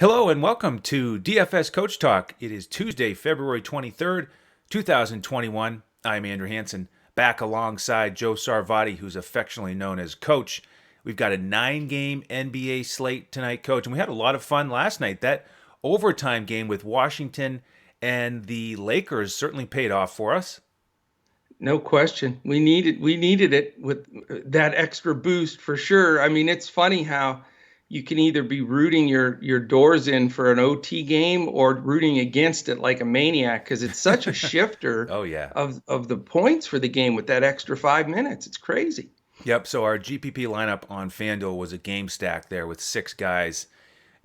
Hello and welcome to DFS Coach Talk. It is Tuesday, February 23rd, 2021. I'm Andrew Hansen, back alongside Joe Sarvati, who's affectionately known as Coach. We've got a 9-game NBA slate tonight, Coach, and we had a lot of fun last night. That overtime game with Washington and the Lakers certainly paid off for us. No question. We needed it with that extra boost for sure. I mean, it's funny how you can either be rooting your doors in for an OT game or rooting against it like a maniac because it's such a shifter Oh, yeah. of the points for the game with that extra 5 minutes. It's crazy. Yep, so our GPP lineup on FanDuel was a game stack there with 6 guys,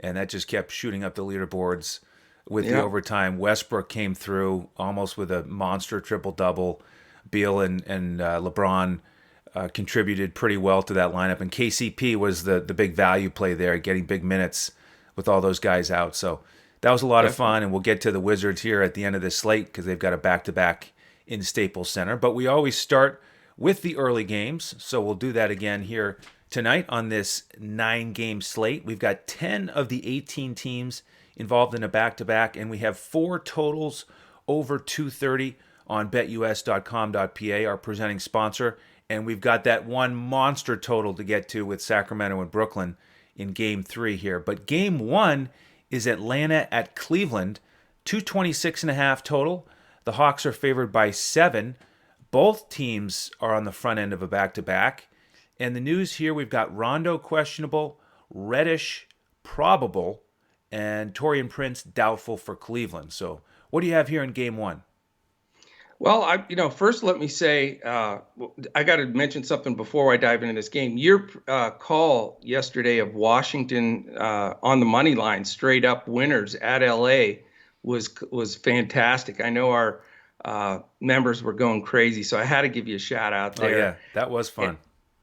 and that just kept shooting up the leaderboards with the Yeah. overtime. Westbrook came through almost with a monster triple-double. Beal and LeBron contributed pretty well to that lineup, and KCP was the big value play there, getting big minutes with all those guys out. So that was a lot of Definitely. fun, and we'll get to the Wizards here at the end of this slate because they've got a back-to-back in Staples Center. But we always start with the early games, so we'll do that again here tonight on this 9-game slate. We've got 10 of the 18 teams involved in a back-to-back, and we have 4 totals over 230 on betus.com.pa, our presenting sponsor. And we've got that one monster total to get to with Sacramento and Brooklyn in Game 3 here. But Game 1 is Atlanta at Cleveland, 226.5 total. The Hawks are favored by 7. Both teams are on the front end of a back-to-back. And the news here, we've got Rondo questionable, Reddish probable, and Taurean Prince doubtful for Cleveland. So what do you have here in Game 1? Well, first let me say, I got to mention something before I dive into this game. Your call yesterday of Washington on the money line, straight up winners at LA, was fantastic. I know our members were going crazy, so I had to give you a shout out Oh, yeah, there. that was And fun.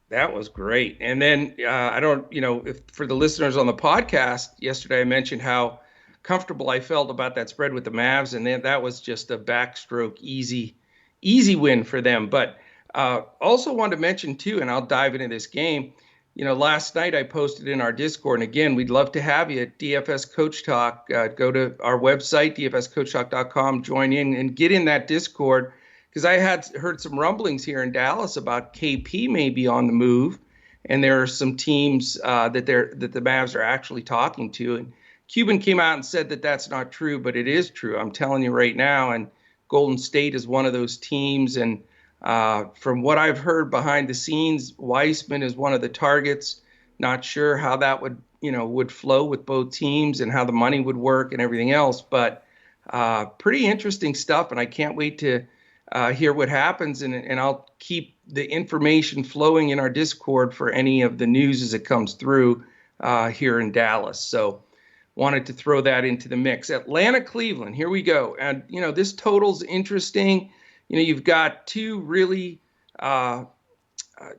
that was great. And then I don't, if for the listeners on the podcast yesterday, I mentioned how comfortable I felt about that spread with the Mavs, and then that was just a backstroke, easy win for them. But also wanted to mention too, and I'll dive into this game. Last night I posted in our Discord, and again, we'd love to have you at DFS Coach Talk. Go to our website, dfscoachtalk.com, join in and get in that Discord because I had heard some rumblings here in Dallas about KP maybe on the move, and there are some teams that the Mavs are actually talking to. And Cuban came out and said that that's not true, but it is true. I'm telling you right now. And Golden State is one of those teams. And from what I've heard behind the scenes, Weissman is one of the targets. Not sure how that would flow with both teams and how the money would work and everything else. But pretty interesting stuff. And I can't wait to hear what happens. And I'll keep the information flowing in our Discord for any of the news as it comes through here in Dallas. So wanted to throw that into the mix. Atlanta, Cleveland, here we go. And, this total's interesting. You've got two really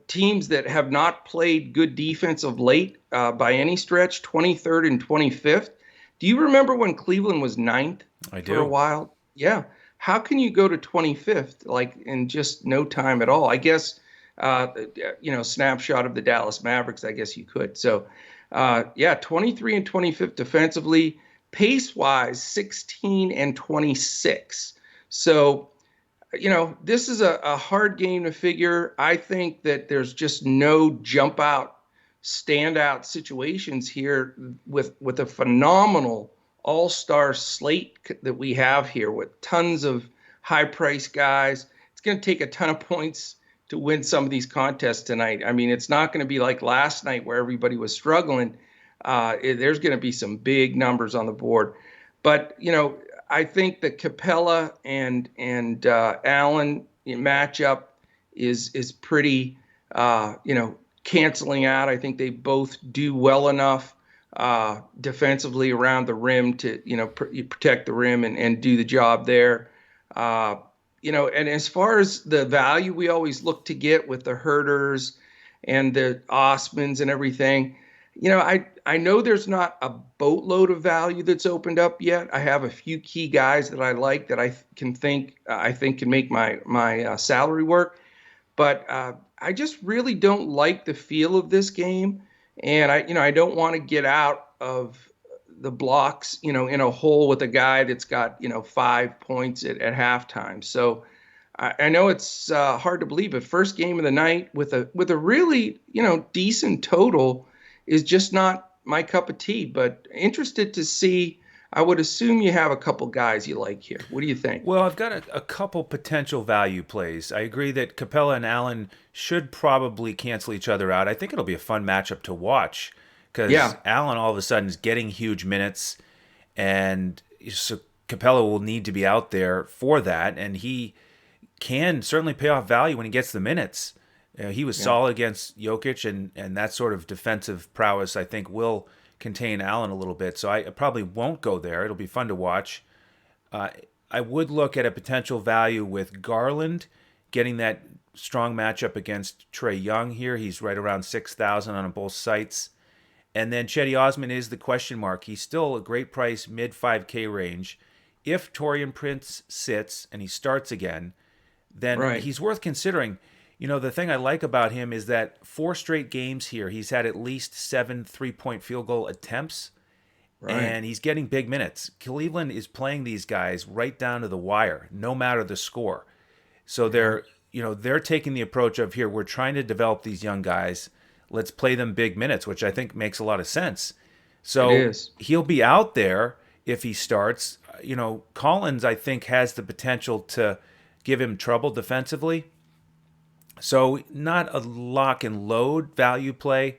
teams that have not played good defense of late by any stretch, 23rd and 25th. Do you remember when Cleveland was 9th I for a do. while? Yeah. How can you go to 25th, like in just no time at all? I guess, snapshot of the Dallas Mavericks, I guess you could. So, 23 and 25th defensively, pace-wise, 16 and 26. So, this is a hard game to figure. I think that there's just no jump out, standout situations here with a phenomenal all-star slate that we have here with tons of high-priced guys. It's going to take a ton of points to win some of these contests tonight. I mean, it's not going to be like last night where everybody was struggling. There's going to be some big numbers on the board. But, I think the Capella and Allen matchup is pretty, canceling out. I think they both do well enough defensively around the rim to, protect the rim and do the job there. And as far as the value we always look to get with the Herders and the Osmonds and everything, I know there's not a boatload of value that's opened up yet. I have a few key guys that I like that I think can make my salary work, but I just really don't like the feel of this game, and I don't want to get out of the blocks, in a hole with a guy that's got 5 points at halftime. So I know it's hard to believe, but first game of the night with a really decent total is just not my cup of tea. But interested to see. I would assume you have a couple guys you like here. What do you think? Well, I've got a couple potential value plays. I agree that Capella and Allen should probably cancel each other out. I think it'll be a fun matchup to watch because Yeah, Allen all of a sudden is getting huge minutes, and so Capella will need to be out there for that, and he can certainly pay off value when he gets the minutes. He was yeah. solid against Jokic, and that sort of defensive prowess, I think, will contain Allen a little bit. So I probably won't go there. It'll be fun to watch. Uh, I would look at a potential value with Garland getting that strong matchup against Trae Young here. He's right around 6,000 on both sites. And then Chetty Osman is the question mark. He's still a great price, mid 5K range. If Torian Prince sits and he starts again, then Right, he's worth considering. The thing I like about him is that 4 straight games here, he's had at least 7 3-point field goal attempts, right. and he's getting big minutes. Cleveland is playing these guys right down to the wire, no matter the score. So Yeah, they're taking the approach of here, we're trying to develop these young guys. Let's play them big minutes, which I think makes a lot of sense. it So is. he'll be out there if he starts. Collins, I think, has the potential to give him trouble defensively. So not a lock and load value play,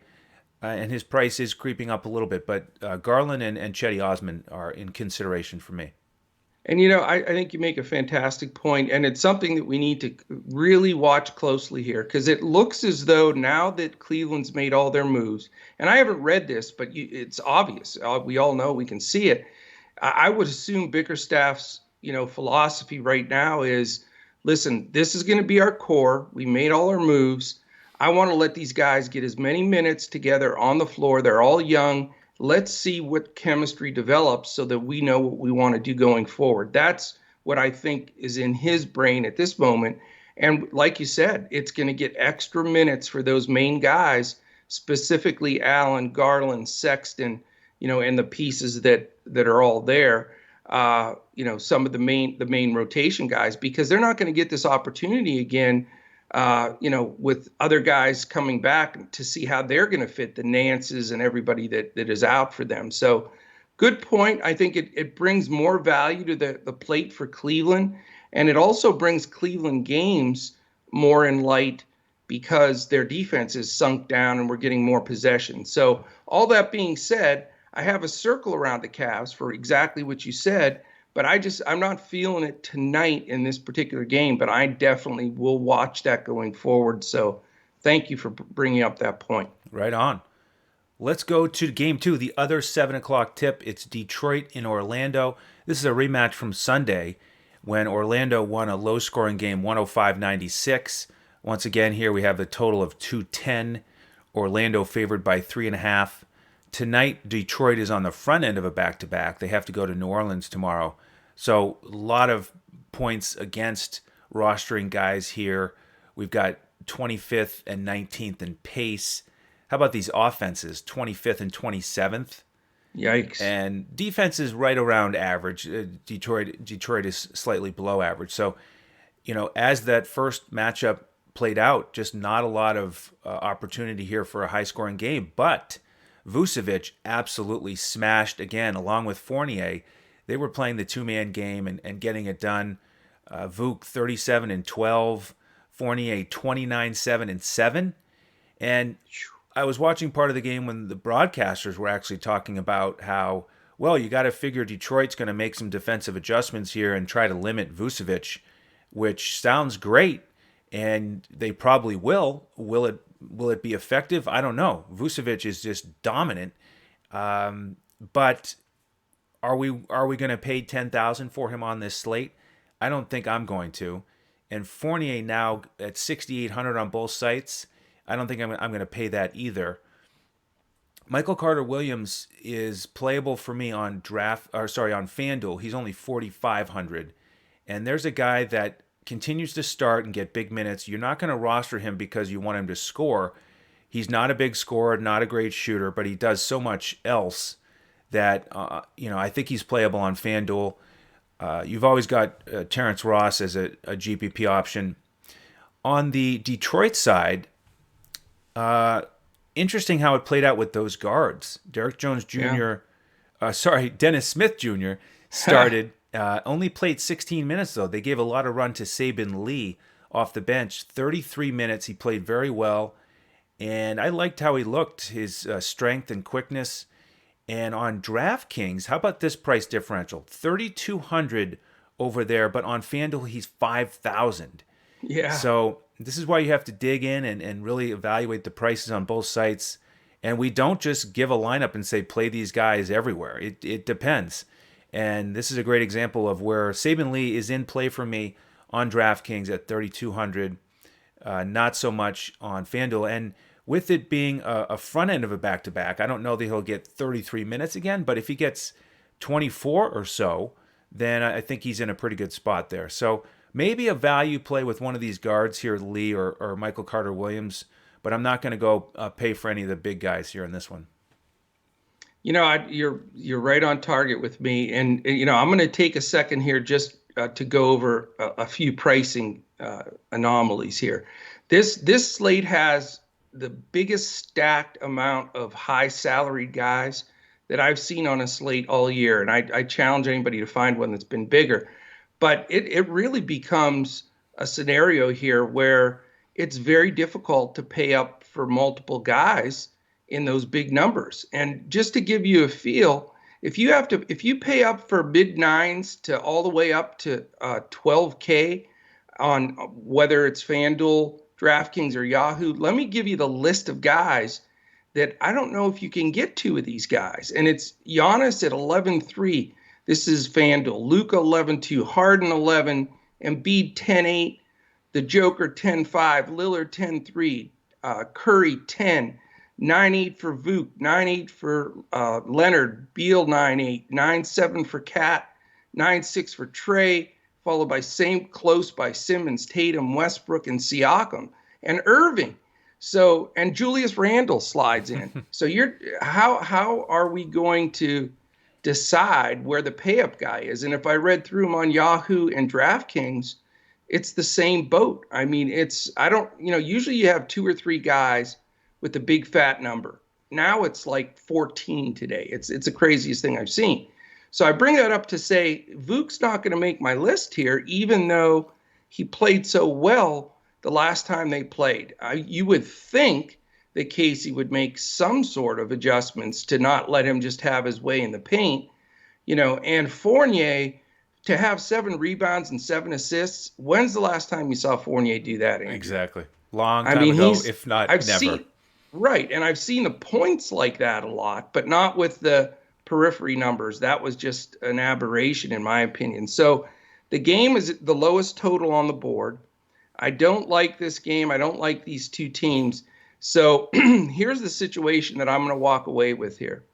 and his price is creeping up a little bit. But Garland and Chetty Osman are in consideration for me. And I think you make a fantastic point, and it's something that we need to really watch closely here because it looks as though now that Cleveland's made all their moves, and I haven't read this, but it's obvious. We all know, we can see it. I would assume Bickerstaff's philosophy right now is, listen, this is going to be our core. We made all our moves. I want to let these guys get as many minutes together on the floor. They're all young. Let's see what chemistry develops so that we know what we want to do going forward. That's what I think is in his brain at this moment. And like you said, it's going to get extra minutes for those main guys, specifically Allen, Garland, Sexton, and the pieces that are all there. Some of the main rotation guys, because they're not going to get this opportunity again, with other guys coming back to see how they're going to fit the Nances and everybody that is out for them. So good point. I think it brings more value to the plate for Cleveland. And it also brings Cleveland games more in light because their defense is sunk down and we're getting more possession. So all that being said, I have a circle around the Cavs for exactly what you said, but I'm not feeling it tonight in this particular game, but I definitely will watch that going forward. So thank you for bringing up that point. Right on. Let's go to game two, the other 7 o'clock tip. It's Detroit in Orlando. This is a rematch from Sunday when Orlando won a low scoring game 105-96. Once again, here we have the total of 210. Orlando favored by 3.5. Tonight, Detroit is on the front end of a back to back. They have to go to New Orleans tomorrow. So, a lot of points against rostering guys here. We've got 25th and 19th in pace. How about these offenses? 25th and 27th. Yikes. And defense is right around average. Detroit is slightly below average. So, as that first matchup played out, just not a lot of opportunity here for a high scoring game. But Vucevic absolutely smashed again, along with Fournier. They were playing the two-man game and getting it done. Vuk 37 and 12, Fournier 29 7 and 7. And I was watching part of the game when the broadcasters were actually talking about how, well, you got to figure Detroit's going to make some defensive adjustments here and try to limit Vucevic, which sounds great, and they probably will. Will it be effective? I don't know. Vucevic is just dominant, but are we going to pay 10,000 for him on this slate? I don't think I'm going to. And Fournier now at 6,800 on both sites. I don't think I'm going to pay that either. Michael Carter Williams is playable for me on FanDuel. He's only 4,500, and there's a guy that continues to start and get big minutes. You're not going to roster him because you want him to score. He's not a big scorer, not a great shooter, but he does so much else that I think he's playable on FanDuel. You've always got Terrence Ross as a GPP option. On the Detroit side, interesting how it played out with those guards. Derrick Jones Jr. Dennis Smith Jr. started, only played 16 minutes though. They gave a lot of run to Saben Lee off the bench. 33 minutes. He played very well, and I liked how he looked, his strength and quickness. And on DraftKings, how about this price differential? 3,200 over there, but on FanDuel he's 5,000. Yeah. So this is why you have to dig in and really evaluate the prices on both sites. And we don't just give a lineup and say play these guys everywhere. It depends. And this is a great example of where Saben Lee is in play for me on DraftKings at 3,200. Not so much on FanDuel. And with it being a front end of a back-to-back, I don't know that he'll get 33 minutes again, but if he gets 24 or so, then I think he's in a pretty good spot there. So maybe a value play with one of these guards here, Lee or Michael Carter-Williams, but I'm not going to go pay for any of the big guys here in this one. You're right on target with me, and I'm going to take a second here just to go over a few pricing anomalies here. This slate has the biggest stacked amount of high salaried guys that I've seen on a slate all year, and I challenge anybody to find one that's been bigger. But it really becomes a scenario here where it's very difficult to pay up for multiple guys in those big numbers. And just to give you a feel, if you pay up for mid nines to all the way up to 12K on whether it's FanDuel, DraftKings, or Yahoo, let me give you the list of guys that I don't know if you can get to with these guys. And it's Giannis at 11.3. This is FanDuel. Luka 11.2. Harden 11. Embiid 10.8. The Joker 10.5. Lillard 10.3. Curry 10. 9.8 for Vuk. 9.8 for Leonard. Beal 9.8. 9.7 for Cat. 9.6 for Trey. Followed by close by Simmons, Tatum, Westbrook, and Siakam, and Irving. So, and Julius Randle slides in. So how are we going to decide where the pay-up guy is? And if I read through them on Yahoo and DraftKings, it's the same boat. I mean, usually you have 2 or 3 guys with the big fat number. Now it's like 14 today. It's the craziest thing I've seen. So I bring that up to say Vuk's not going to make my list here, even though he played so well the last time they played. You would think that Casey would make some sort of adjustments to not let him just have his way in the paint, and Fournier to have 7 rebounds and 7 assists. When's the last time you saw Fournier do that, Andrew? Exactly. Long time ago, if not never. Right, and I've seen the points like that a lot, but not with the periphery numbers. That was just an aberration in my opinion. So the game is the lowest total on the board. I don't like this game. I don't like these two teams. So here's the situation that I'm going to walk away with here.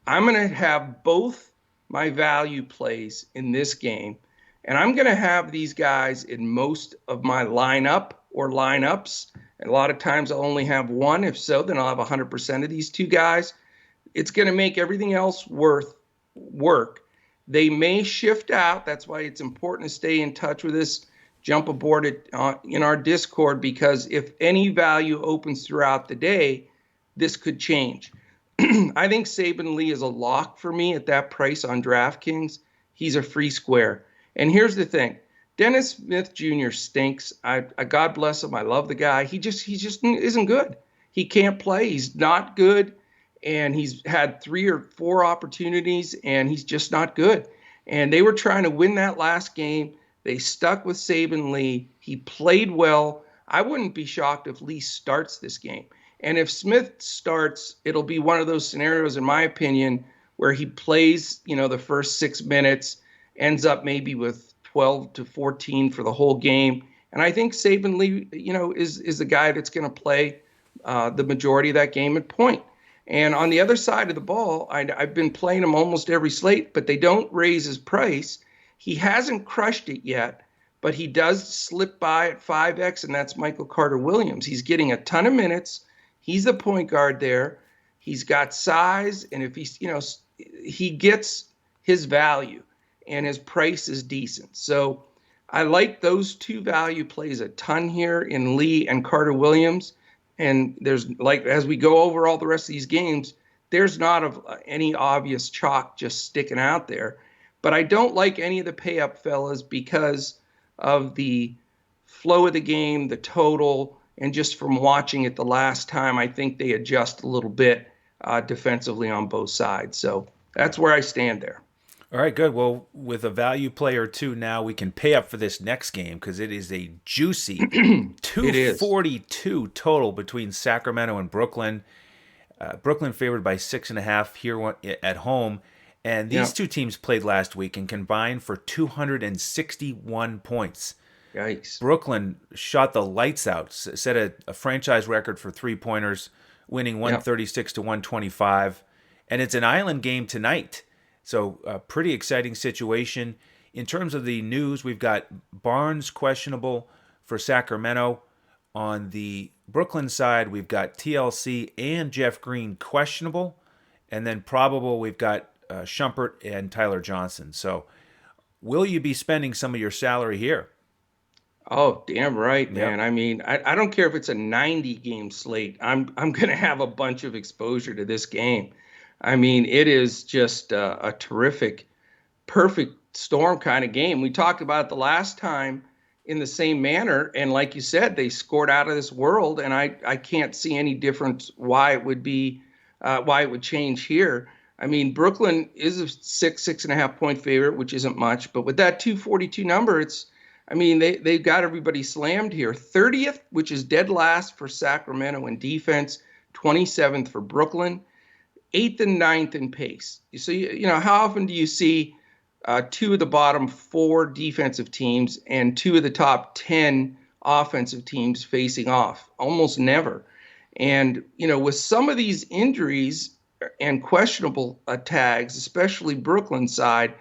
I'm going to have both my value plays in this game, and I'm going to have these guys in most of my lineup or lineups. And a lot of times I'll only have one. If so, then I'll have 100% of these 2 guys. It's going to make everything else work. They may shift out. That's why it's important to stay in touch with us. Jump aboard it in our Discord, because if any value opens throughout the day, this could change. I think Saben Lee is a lock for me at that price on DraftKings. He's a free square. And here's the thing. Dennis Smith Jr. stinks. I God bless him. I love the guy. He just isn't good. He can't play. He's not good. And he's had 3 or 4 opportunities, and he's just not good. And they were trying to win that last game. They stuck with Saben Lee. He played well. I wouldn't be shocked if Lee starts this game. And if Smith starts, it'll be one of those scenarios, in my opinion, where he plays, the first 6 minutes, ends up maybe with 12 to 14 for the whole game. And I think Saben Lee, is the guy that's going to play the majority of that game at point. And on the other side of the ball, I've been playing him almost every slate, but they don't raise his price. He hasn't crushed it yet, but he does slip by at 5X, and that's Michael Carter-Williams. He's getting a ton of minutes. He's the point guard there. He's got size, and if he's, he gets his value and his price is decent. So I like those two value plays a ton here in Lee and Carter Williams. And there's like, as we go over all the rest of these games, there's not any obvious chalk just sticking out there. But I don't like any of the pay up fellas because of the flow of the game, the total, and just from watching it the last time, I think they adjust a little bit defensively on both sides. So that's where I stand there. All right, good. Well, with a value play or two now, we can pay up for this next game because it is a juicy It is. 242 total between Sacramento and Brooklyn. Brooklyn favored by 6.5 here at home. And these two teams played last week and combined for 261 points. Yikes. Brooklyn shot the lights out, set a franchise record for three-pointers, winning 136 to 125. And it's an island game tonight. So a pretty exciting situation. In terms of the news, we've got Barnes questionable for Sacramento. On the Brooklyn side, we've got TLC and Jeff Green questionable. And then probable, we've got Shumpert and Tyler Johnson. So will you be spending some of your salary here? Oh, damn right, man. I mean, I don't care if it's a 90-game slate. I'm going to have a bunch of exposure to this game. I mean, it is just a terrific, perfect storm kind of game. We talked about it the last time in the same manner, and like you said, they scored out of this world, and I can't see any difference why it would be, why it would change here. I mean, Brooklyn is a 6.5 point favorite, which isn't much, but with that 242 number, they've got everybody slammed here. 30th, which is dead last for Sacramento in defense, 27th for Brooklyn, 8th and 9th in pace. So, how often do you see two of the bottom 4 defensive teams and 2 of the top 10 offensive teams facing off? Almost never. And, with some of these injuries and questionable tags, especially Brooklyn side,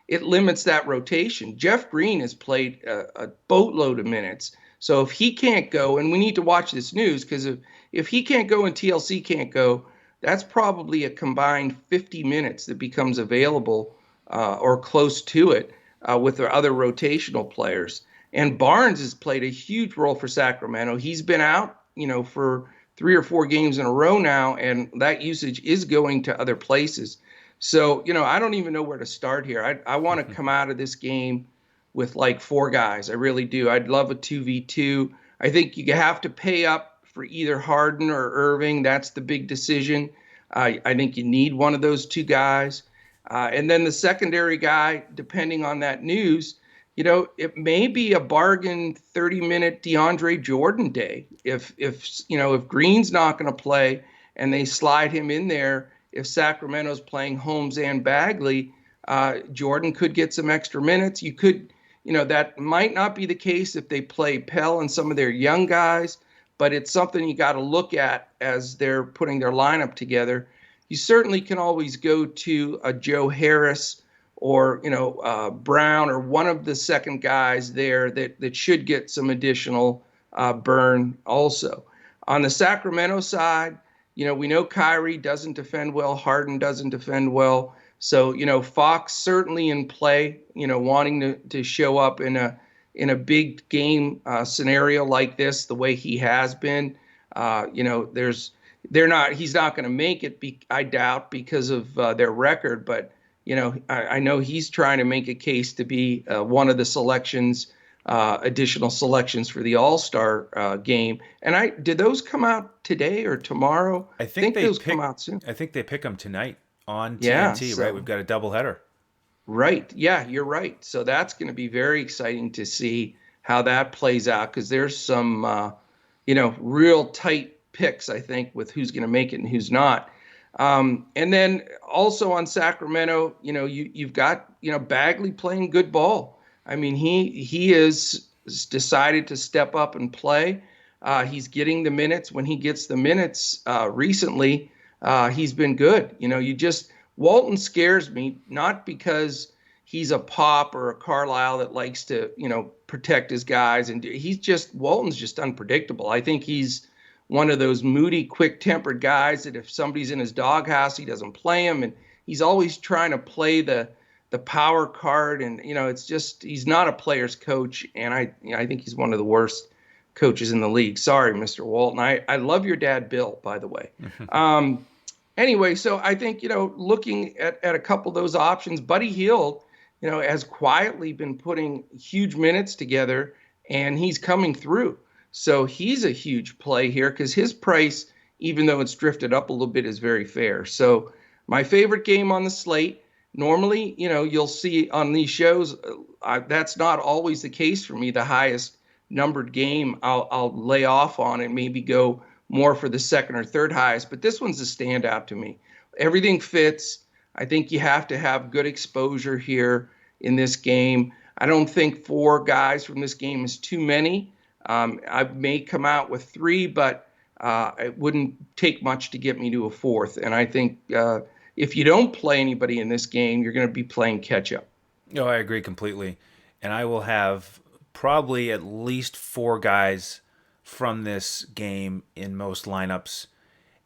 it limits that rotation. Jeff Green has played a boatload of minutes. So if he can't go, and we need to watch this news, because if he can't go and TLC can't go, that's probably a combined 50 minutes that becomes available or close to it with their other rotational players. And Barnes has played a huge role for Sacramento. He's been out, for 3 or 4 games in a row now, and that usage is going to other places. So, I don't even know where to start here. I want to come out of this game with like 4 guys. I really do. I'd love a 2v2. I think you have to pay up for either Harden or Irving. That's the big decision. I think you need one of those 2 guys. And then the secondary guy, depending on that news, it may be a bargain 30-minute DeAndre Jordan day. If Green's not going to play and they slide him in there, if Sacramento's playing Holmes and Bagley, Jordan could get some extra minutes. You could, that might not be the case if they play Pell and some of their young guys, but it's something you got to look at as they're putting their lineup together. You certainly can always go to a Joe Harris or, Brown or one of the second guys there that should get some additional burn also. On the Sacramento side, we know Kyrie doesn't defend well. Harden doesn't defend well. So, Fox certainly in play, wanting to show up in a big game scenario like this, the way he has been. He's not going to make it, I doubt, because of their record. But, I know he's trying to make a case to be one of the selections, additional selections for the All-Star game. And did those come out today or tomorrow? I think those come out soon. I think they pick them tonight on TNT, right? We've got a doubleheader. Right. Yeah, you're right. So that's going to be very exciting to see how that plays out, because there's some, real tight picks, I think, with who's going to make it and who's not. And then also on Sacramento, you've got, Bagley playing good ball. I mean, he is decided to step up and play. He's getting the minutes. When he gets the minutes recently, he's been good. Walton scares me, not because he's a Pop or a Carlisle that likes to, protect his guys. And Walton's just unpredictable. I think he's one of those moody, quick-tempered guys that if somebody's in his doghouse, he doesn't play him. And he's always trying to play the power card, and it's just he's not a player's coach, and I think he's one of the worst coaches in the league. Sorry, Mr. Walton. I love your dad, Bill, by the way. Anyway, so I think looking at a couple of those options, Buddy Hield, has quietly been putting huge minutes together, and he's coming through. So he's a huge play here because his price, even though it's drifted up a little bit, is very fair. So my favorite game on the slate. Normally, you'll see on these shows, that's not always the case for me. The highest numbered game I'll lay off on and maybe go more for the second or third highest. But this one's a standout to me. Everything fits. I think you have to have good exposure here in this game. I don't think 4 guys from this game is too many. I may come out with 3, but it wouldn't take much to get me to a 4th. And I think if you don't play anybody in this game, you're going to be playing catch up. No, I agree completely. And I will have probably at least 4 guys from this game in most lineups.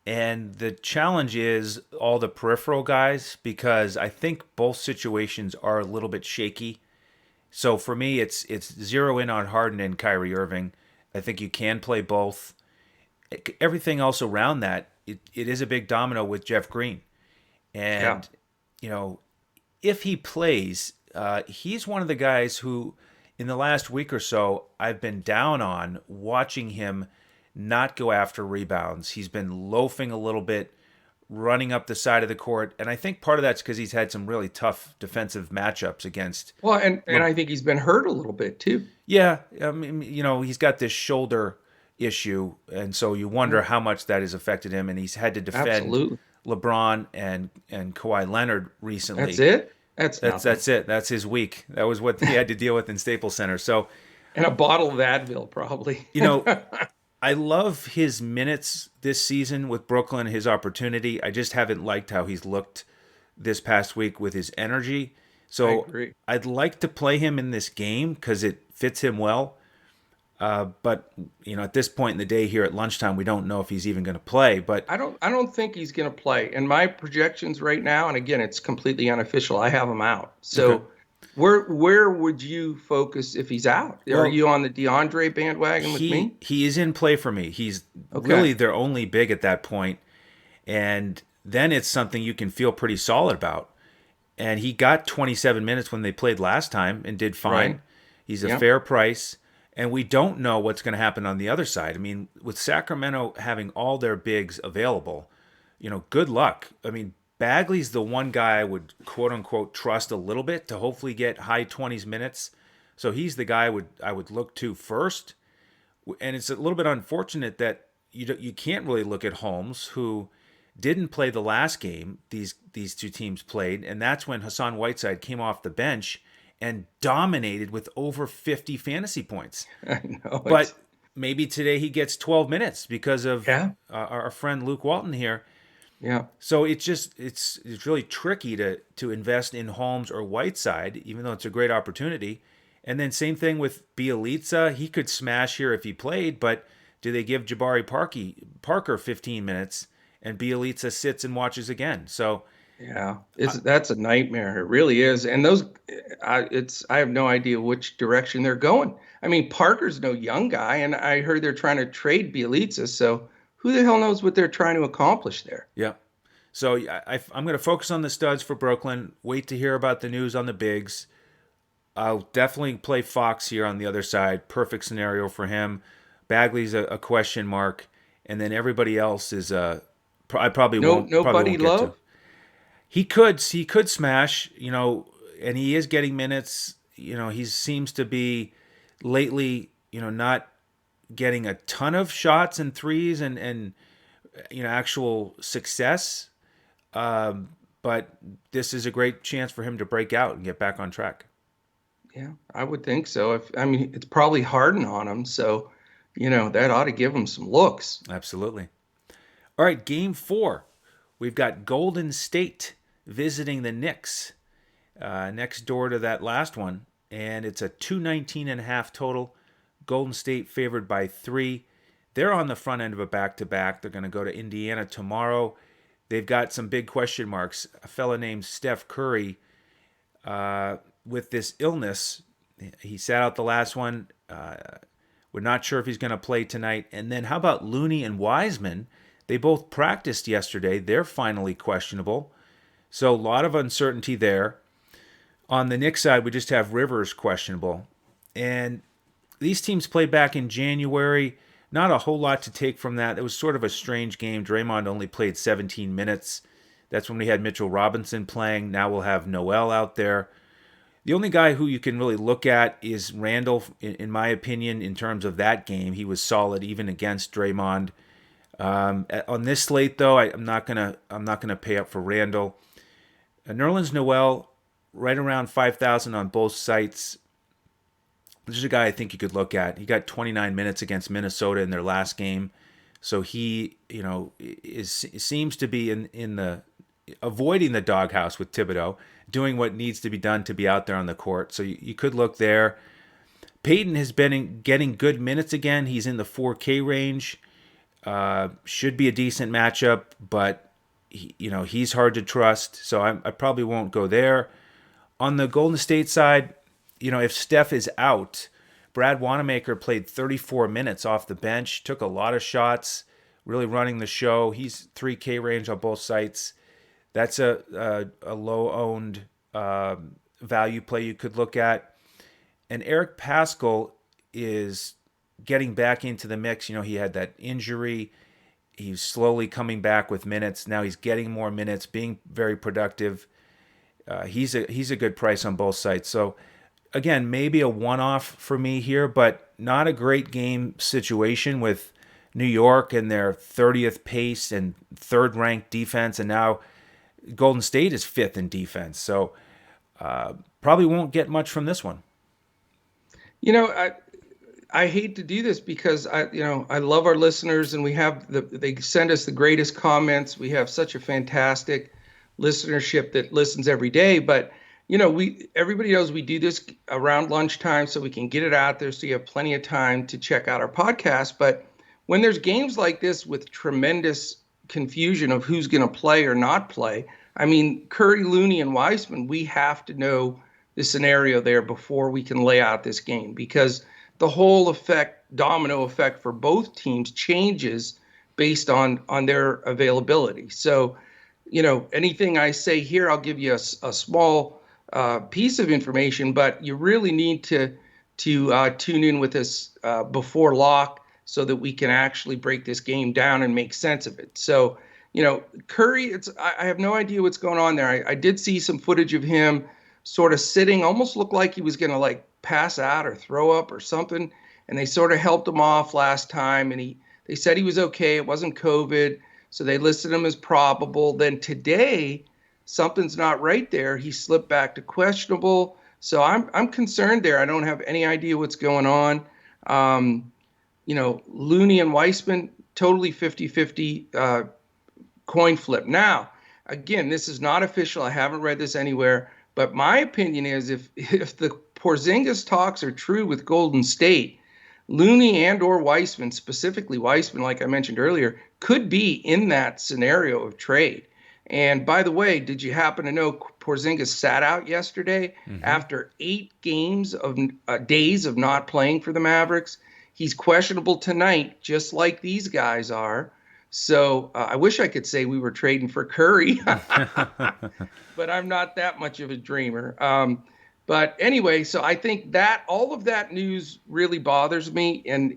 And the challenge is all the peripheral guys, because I think both situations are a little bit shaky. So for me, it's zero in on Harden and Kyrie Irving. I think you can play both. Everything else around that, it is a big domino with Jeff Green. And, if he plays, he's one of the guys who, in the last week or so, I've been down on watching him not go after rebounds. He's been loafing a little bit, running up the side of the court. And I think part of that's because he's had some really tough defensive matchups against. Well, and I think he's been hurt a little bit, too. Yeah. I mean, he's got this shoulder issue. And so you wonder how much that has affected him. And he's had to defend Absolutely. LeBron and Kawhi Leonard recently. That's it? That's it. That's his week. That was what he had to deal with in Staples Center. So, and a bottle of Advil, probably. I love his minutes this season with Brooklyn, his opportunity. I just haven't liked how he's looked this past week with his energy. So I'd like to play him in this game because it fits him well. But at this point in the day here at lunchtime, we don't know if he's even going to play. But I don't think he's going to play. And my projections right now, and again, it's completely unofficial, I have him out. So where would you focus if he's out? Are you on the DeAndre bandwagon with me? He is in play for me. He's really their only big at that point. And then it's something you can feel pretty solid about. And he got 27 minutes when they played last time and did fine. Right. He's a fair price. And we don't know what's going to happen on the other side. I mean, with Sacramento having all their bigs available, good luck. I mean, Bagley's the one guy I would quote unquote trust a little bit to hopefully get high 20s minutes. So he's the guy I would look to first. And it's a little bit unfortunate that you can't really look at Holmes, who didn't play the last game these 2 teams played, and that's when Hassan Whiteside came off the bench and dominated with over 50 fantasy points. I know. But maybe today he gets 12 minutes because of our friend Luke Walton here. Yeah. So it's really tricky to invest in Holmes or Whiteside, even though it's a great opportunity. And then same thing with Bielitsa. He could smash here if he played, but do they give Jabari Parker 15 minutes and Bielitsa sits and watches again? So yeah, that's a nightmare. It really is. And I have no idea which direction they're going. I mean, Parker's no young guy, and I heard they're trying to trade Bielitsa. So who the hell knows what they're trying to accomplish there? Yeah. So I'm going to focus on the studs for Brooklyn. Wait to hear about the news on the bigs. I'll definitely play Fox here on the other side. Perfect scenario for him. Bagley's a question mark, and then everybody else is I probably won't. Nobody Love. He could smash, and he is getting minutes. He seems to be lately, not getting a ton of shots and threes and actual success. But this is a great chance for him to break out and get back on track. Yeah, I would think so. It's probably Harden on him, so that ought to give him some looks. Absolutely. All right, game 4. We've got Golden State visiting the Knicks next door to that last one, and it's a 219.5 total. Golden State favored by 3. They're on the front end of a back-to-back. They're going to go to Indiana tomorrow. they've got some big question marks. A fella named Steph Curry with this illness. He sat out the last one. We're not sure if he's going to play tonight. And then how about Looney and Wiseman? They both practiced yesterday. They're finally questionable. So a lot of uncertainty there. On the Knicks side, we just have Rivers questionable. And these teams played back in January. Not a whole lot to take from that. It was sort of a strange game. Draymond only played 17 minutes. That's when we had Mitchell Robinson playing. Now we'll have Noel out there. The only guy who you can really look at is Randall, in my opinion, in terms of that game. He was solid even against Draymond. On this slate, though, I'm not gonna pay up for Randall. Nerlens Noel, right around 5,000 on both sites. This is a guy I think you could look at. He got 29 minutes against Minnesota in their last game, so he, seems to be in the avoiding the doghouse with Thibodeau, doing what needs to be done to be out there on the court. So you could look there. Payton has been getting good minutes again. He's in the 4K range. Should be a decent matchup, but he's hard to trust. So I probably won't go there. On the Golden State side, if Steph is out, Brad Wanamaker played 34 minutes off the bench, took a lot of shots, really running the show. He's 3K range on both sites. That's a low-owned value play you could look at. And Eric Paschall is getting back into the mix. He had that injury. He's slowly coming back with minutes. Now he's getting more minutes, being very productive. He's a good price on both sides. So, again, maybe a one-off for me here, but not a great game situation with New York and their 30th pace and third-ranked defense, and now Golden State is 5th in defense. So probably won't get much from this one. I hate to do this because I love our listeners, and they send us the greatest comments. We have such a fantastic listenership that listens every day, but everybody knows we do this around lunchtime so we can get it out there so you have plenty of time to check out our podcast. But when there's games like this with tremendous confusion of who's going to play or not play, I mean, Curry, Looney, and Wiseman, we have to know the scenario there before we can lay out this game, because the whole domino effect for both teams changes based on their availability. So, anything I say here, I'll give you a small piece of information, but you really need to tune in with us before lock so that we can actually break this game down and make sense of it. So, Curry, I have no idea what's going on there. I did see some footage of him sort of sitting, almost looked like he was going to pass out or throw up or something, and they sort of helped him off last time, and they said he was okay. It wasn't COVID, so they listed him as probable. Then today, something's not right there. He slipped back to questionable. So I'm concerned there. I don't have any idea what's going on. Looney and Wiseman, totally 50-50 coin flip. Now, again, this is not official. I haven't read this anywhere. But my opinion is if the Porzingis talks are true with Golden State, Looney and or Wiseman, specifically Wiseman, like I mentioned earlier, could be in that scenario of trade. And by the way, did you happen to know Porzingis sat out yesterday after 8 games of days of not playing for the Mavericks? He's questionable tonight, just like these guys are. So I wish I could say we were trading for Curry, but I'm not that much of a dreamer. But anyway, so I think that all of that news really bothers me. And,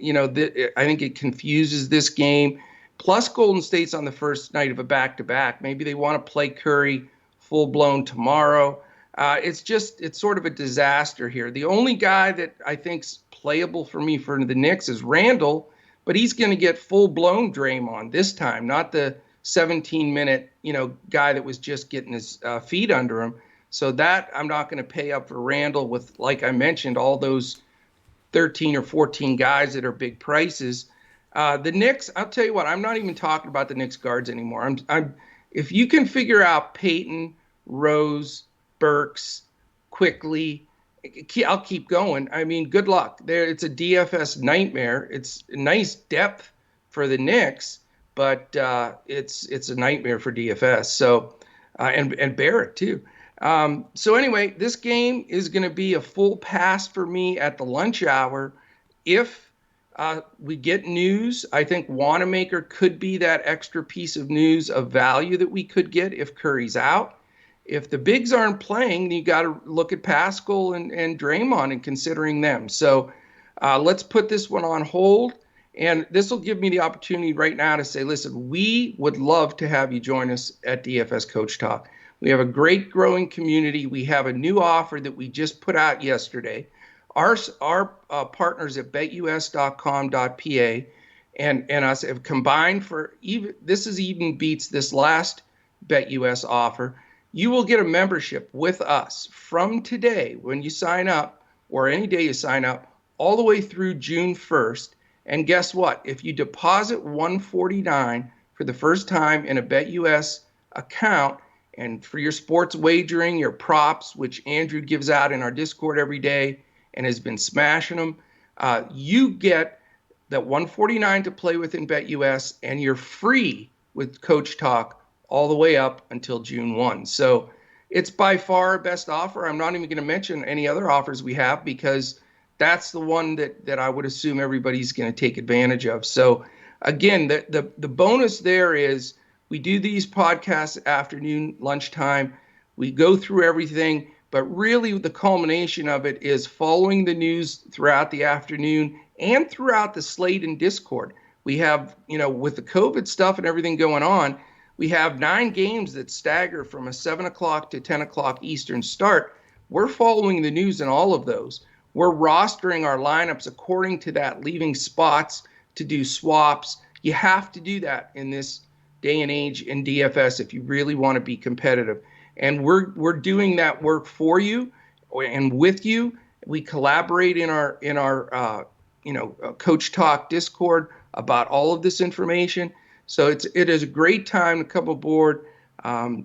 I think it confuses this game. Plus Golden State's on the first night of a back-to-back. Maybe they want to play Curry full-blown tomorrow. It's sort of a disaster here. The only guy that I think's playable for me for the Knicks is Randall, but he's going to get full-blown Draymond this time, not the 17-minute, guy that was just getting his feet under him. So that I'm not going to pay up for Randall with, like I mentioned, all those 13 or 14 guys that are big prices. The Knicks, I'll tell you what, I'm not even talking about the Knicks guards anymore. If you can figure out Payton, Rose, Burks, quickly, I'll keep going. I mean, good luck. It's a DFS nightmare. It's a nice depth for the Knicks, but it's a nightmare for DFS. So and Barrett too. So anyway, this game is going to be a full pass for me at the lunch hour. If we get news, I think Wanamaker could be that extra piece of news of value that we could get if Curry's out. If the bigs aren't playing, you got to look at Pascal and Draymond and considering them. So let's put this one on hold. And this will give me the opportunity right now to say, listen, we would love to have you join us at DFS Coach Talk. We have a great growing community. We have a new offer that we just put out yesterday. Our partners at betus.com.pa and us have combined for even beats this last BetUS offer. You will get a membership with us from today when you sign up, or any day you sign up, all the way through June 1st. And guess what? If you deposit $149 for the first time in a BetUS account, and for your sports wagering, your props, which Andrew gives out in our Discord every day and has been smashing them, you get that $149 to play with in BetUS, and you're free with Coach Talk all the way up until June 1. So it's by far our best offer. I'm not even going to mention any other offers we have because that's the one that I would assume everybody's going to take advantage of. So again, the bonus there is we do these podcasts afternoon, lunchtime. We go through everything, but really the culmination of it is following the news throughout the afternoon and throughout the slate and Discord. We have, with the COVID stuff and everything going on, we have 9 games that stagger from a 7 o'clock to 10 o'clock Eastern start. We're following the news in all of those. We're rostering our lineups according to that, leaving spots to do swaps. You have to do that in this day and age in DFS if you really want to be competitive. And we're doing that work for you and with you. We collaborate in our Coach Talk Discord about all of this information. So it is a great time to come aboard.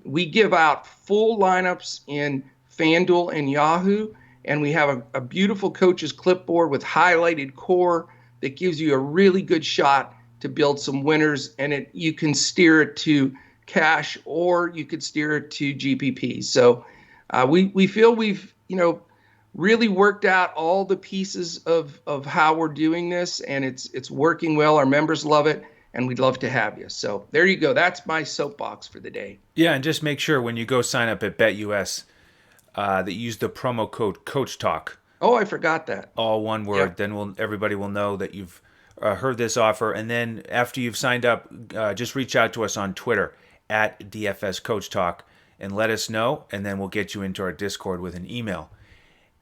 We give out full lineups in FanDuel and Yahoo. And we have a beautiful coach's clipboard with highlighted core that gives you a really good shot to build some winners. And you can steer it to cash or you could steer it to GPP. So we feel we've really worked out all the pieces of how we're doing this, and it's working well. Our members love it, and we'd love to have you. So there you go. That's my soapbox for the day. Yeah, and just make sure when you go sign up at BetUS that you use the promo code Coach Talk. Oh, I forgot that. All one word. Yeah. Then everybody will know that you've heard this offer. And then after you've signed up, just reach out to us on Twitter at DFS Coach Talk and let us know, and then we'll get you into our Discord with an email.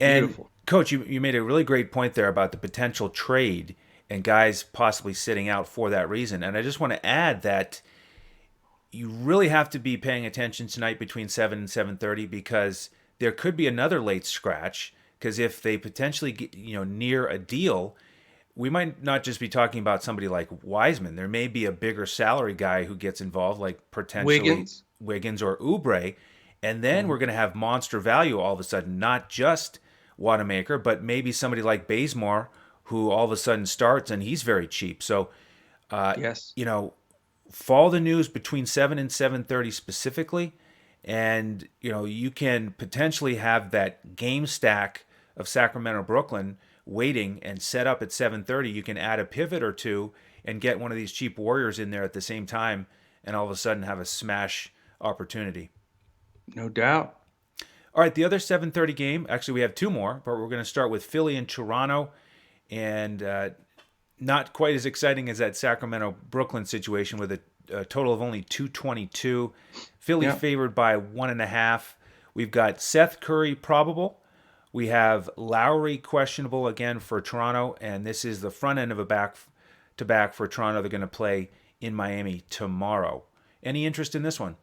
And Beautiful. Coach, you made a really great point there about the potential trade and guys possibly sitting out for that reason. And I just want to add that you really have to be paying attention tonight between 7 and 7:30 because there could be another late scratch. Because if they potentially get near a deal, we might not just be talking about somebody like Wiseman. There may be a bigger salary guy who gets involved, like potentially Wiggins or Oubre. And then we're going to have monster value all of a sudden, not just Wanamaker, but maybe somebody like Bazemore, who all of a sudden starts and he's very cheap. So, yes, follow the news between 7 and 7:30 specifically, and you can potentially have that game stack of Sacramento Brooklyn waiting and set up at 7:30. You can add a pivot or two and get one of these cheap Warriors in there at the same time, and all of a sudden have a smash opportunity. No doubt. All right, the other 7:30 game, actually we have 2 more, but we're going to start with Philly and Toronto, and not quite as exciting as that Sacramento-Brooklyn situation with a total of only 222. Philly favored by 1.5. We've got Seth Curry probable. We have Lowry questionable again for Toronto, and this is the front end of a back-to-back for Toronto. They're going to play in Miami tomorrow. Any interest in this one?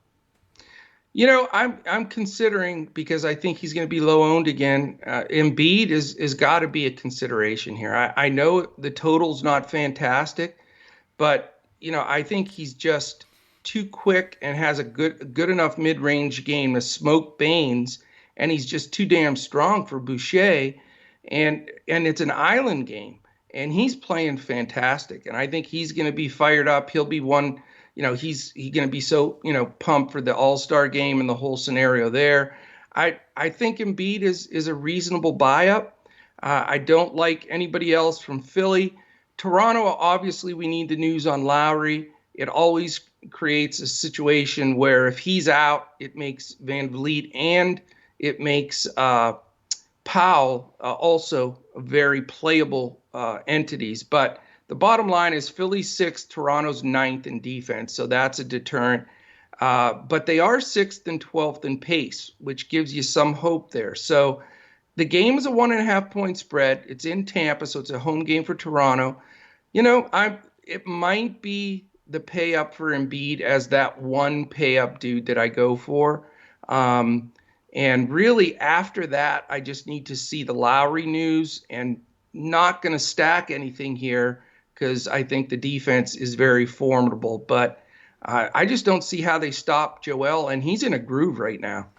I'm considering, because I think he's going to be low owned again. Embiid is got to be a consideration here. I know the total's not fantastic, but I think he's just too quick and has a good enough mid-range game to smoke Baines, and he's just too damn strong for Boucher, and it's an island game, and he's playing fantastic, and I think he's going to be fired up. He'll be one He going to be so pumped for the All-Star game and the whole scenario there. I think Embiid is a reasonable buy up. I don't like anybody else from Philly. Toronto, obviously, we need the news on Lowry. It always creates a situation where if he's out, it makes Van Vliet and it makes Powell also very playable entities. But the bottom line is Philly's sixth, Toronto's ninth in defense, so that's a deterrent. But they are sixth and 12th in pace, which gives you some hope there. So the game is a 1.5-point spread. It's in Tampa, so it's a home game for Toronto. It might be the pay up for Embiid as that one pay up dude that I go for. And really after that, I just need to see the Lowry news, and not going to stack anything here because I think the defense is very formidable. But I just don't see how they stop Joel, and he's in a groove right now.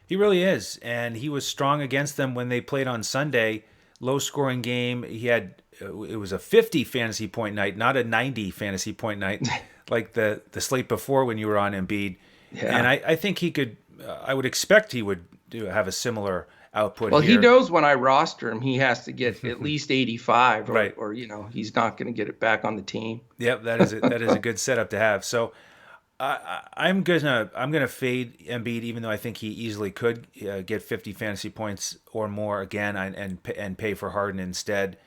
He really is, and he was strong against them when they played on Sunday. Low-scoring game. It was a 50 fantasy point night, not a 90 fantasy point night like the slate before when you were on Embiid. Yeah. And I think he could. I would expect he would have a similar output. Well, here. He knows when I roster him, he has to get at least 85, right? Or he's not going to get it back on the team. Yep, that is a good setup to have. So. I'm gonna fade Embiid, even though I think he easily could get 50 fantasy points or more again, and pay for Harden instead.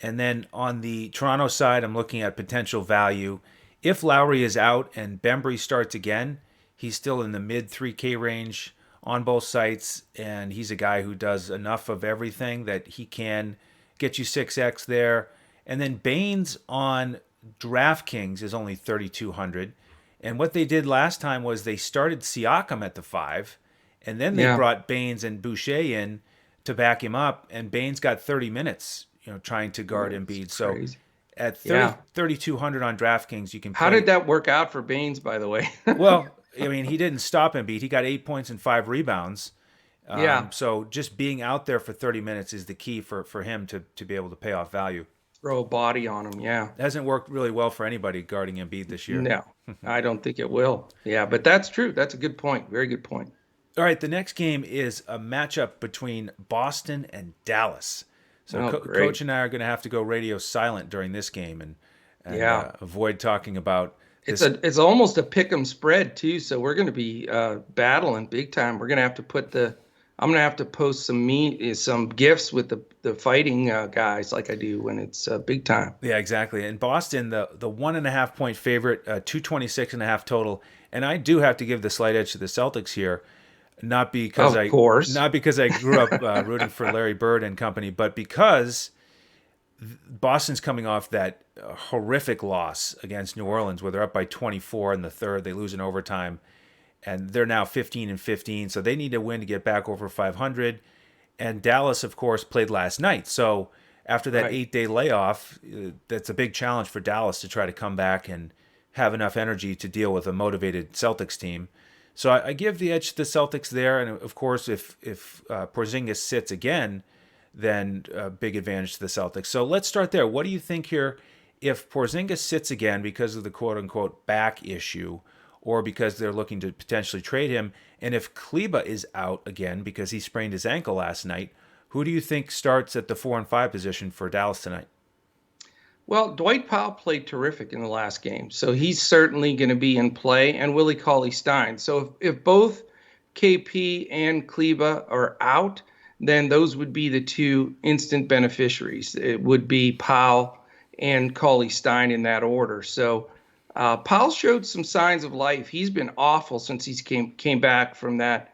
And then on the Toronto side, I'm looking at potential value. If Lowry is out and Bembry starts again, he's still in the mid 3K range on both sites, and he's a guy who does enough of everything that he can get you 6x there. And then Baines on DraftKings is only 3,200. And what they did last time was they started Siakam at the 5, and then they brought Baines and Boucher in to back him up, and Baines got 30 minutes, trying to guard Embiid. So at 3,200 on DraftKings, you can play. How did that work out for Baines, by the way? Well, I mean, he didn't stop Embiid. He got 8 points and 5 rebounds. So just being out there for 30 minutes is the key for him to be able to pay off value. Throw a body on him, yeah. It hasn't worked really well for anybody guarding Embiid this year. No, I don't think it will. Yeah, but that's true. That's a good point. Very good point. All right, the next game is a matchup between Boston and Dallas. So Coach and I are going to have to go radio silent during this game and avoid talking about this. It's almost a pick'em spread, too, so we're going to be battling big time. We're going to have to I'm going to have to post some GIFs with the fighting guys like I do when it's big time. Yeah, exactly. In Boston, the 1.5 point favorite, 226.5 total. And I do have to give the slight edge to the Celtics here, not because I grew up rooting for Larry Bird and company, but because Boston's coming off that horrific loss against New Orleans where they're up by 24 in the third. They lose in overtime. And they're now 15-15, so they need to win to get back over 500. And Dallas, of course, played last night. So after that 8-day layoff, that's a big challenge for Dallas to try to come back and have enough energy to deal with a motivated Celtics team. So I give the edge to the Celtics there. And, of course, if Porzingis sits again, then a big advantage to the Celtics. So let's start there. What do you think here if Porzingis sits again because of the quote-unquote back issue, or because they're looking to potentially trade him? And if Kleba is out again because he sprained his ankle last night, who do you think starts at the 4 and 5 position for Dallas tonight? Well, Dwight Powell played terrific in the last game, so he's certainly going to be in play, and Willie Cauley-Stein. So if both KP and Kleba are out, then those would be the two instant beneficiaries. It would be Powell and Cauley-Stein in that order. So Powell showed some signs of life. He's been awful since he came back from that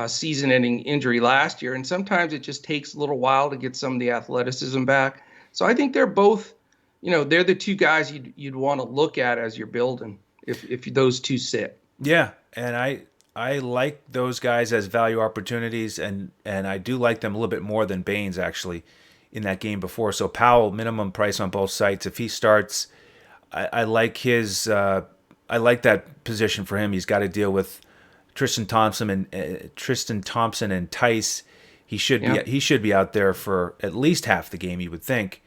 season-ending injury last year, and sometimes it just takes a little while to get some of the athleticism back. So I think they're both, they're the two guys you'd want to look at as you're building if those two sit. Yeah, and I like those guys as value opportunities, and I do like them a little bit more than Baines actually in that game before. So Powell, minimum price on both sites. If he starts, I like I like that position for him. He's got to deal with Tristan Thompson and Tice. He should be out there for at least half the game, you would think.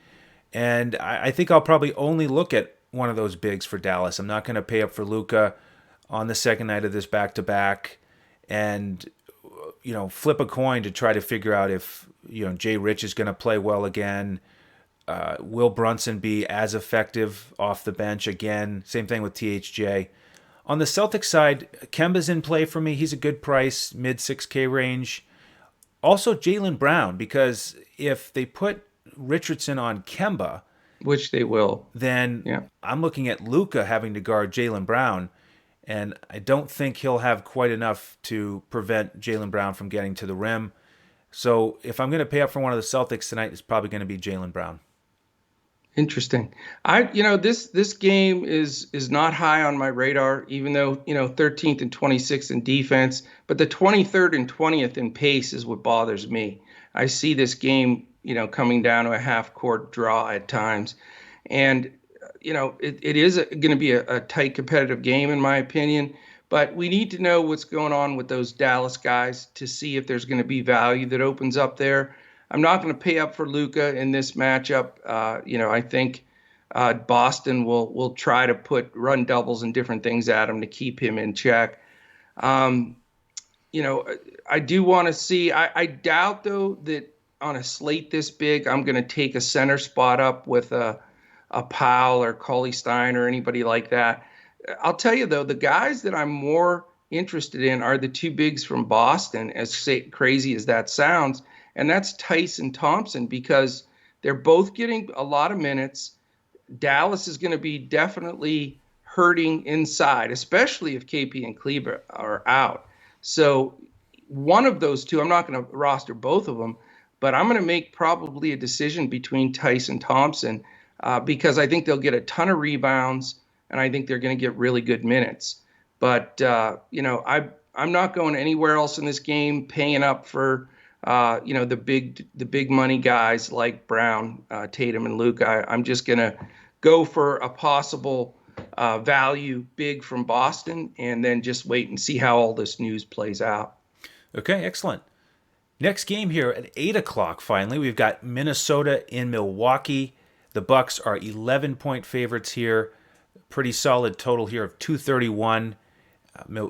And I think I'll probably only look at one of those bigs for Dallas. I'm not going to pay up for Luka on the second night of this back-to-back and, flip a coin to try to figure out if, Jay Rich is going to play well again. Will Brunson be as effective off the bench again? Same thing with THJ. On the Celtics side, Kemba's in play for me. He's a good price, mid 6K range. Also, Jaylen Brown, because if they put Richardson on Kemba, which they will, then I'm looking at Luka having to guard Jaylen Brown, and I don't think he'll have quite enough to prevent Jaylen Brown from getting to the rim. So if I'm going to pay up for one of the Celtics tonight, it's probably going to be Jaylen Brown. Interesting. This game is not high on my radar, even though 13th and 26th in defense, but the 23rd and 20th in pace is what bothers me. I see this game coming down to a half court draw at times, and it is going to be a tight competitive game in my opinion. But we need to know what's going on with those Dallas guys to see if there's going to be value that opens up there. I'm not going to pay up for Luka in this matchup. I think Boston will try to run doubles and different things at him to keep him in check. I do want to see. I doubt though that on a slate this big, I'm going to take a center spot up with a Powell or Cauley Stein or anybody like that. I'll tell you though, the guys that I'm more interested in are the two bigs from Boston, as crazy as that sounds. And that's Tice and Thompson, because they're both getting a lot of minutes. Dallas is going to be definitely hurting inside, especially if KP and Kleber are out. So one of those two, I'm not going to roster both of them, but I'm going to make probably a decision between Tice and Thompson because I think they'll get a ton of rebounds, and I think they're going to get really good minutes. But, I'm not going anywhere else in this game paying up for the big money guys like Brown, Tatum, and Luka. I'm just going to go for a possible value big from Boston and then just wait and see how all this news plays out. Okay, excellent. Next game here at 8 o'clock, finally, we've got Minnesota in Milwaukee. The Bucks are 11-point favorites here. Pretty solid total here of 231.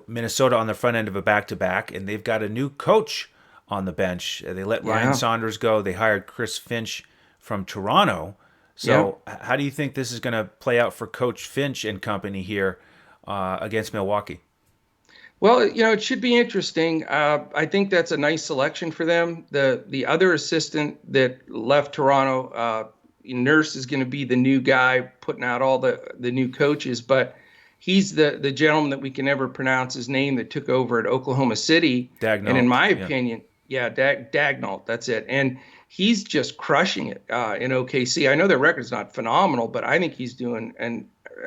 Minnesota on the front end of a back-to-back, and they've got a new coach on the bench. They let Ryan Saunders go. They hired Chris Finch from Toronto. So how do you think this is going to play out for Coach Finch and company here against Milwaukee? Well, it should be interesting. I think that's a nice selection for them. The other assistant that left Toronto, Nurse, is going to be the new guy putting out all the new coaches, but he's the gentleman that we can never pronounce his name that took over at Oklahoma City. Dagnall. And in my opinion, Dagnall, that's it. And he's just crushing it in OKC. I know their record's not phenomenal, but I think he's doing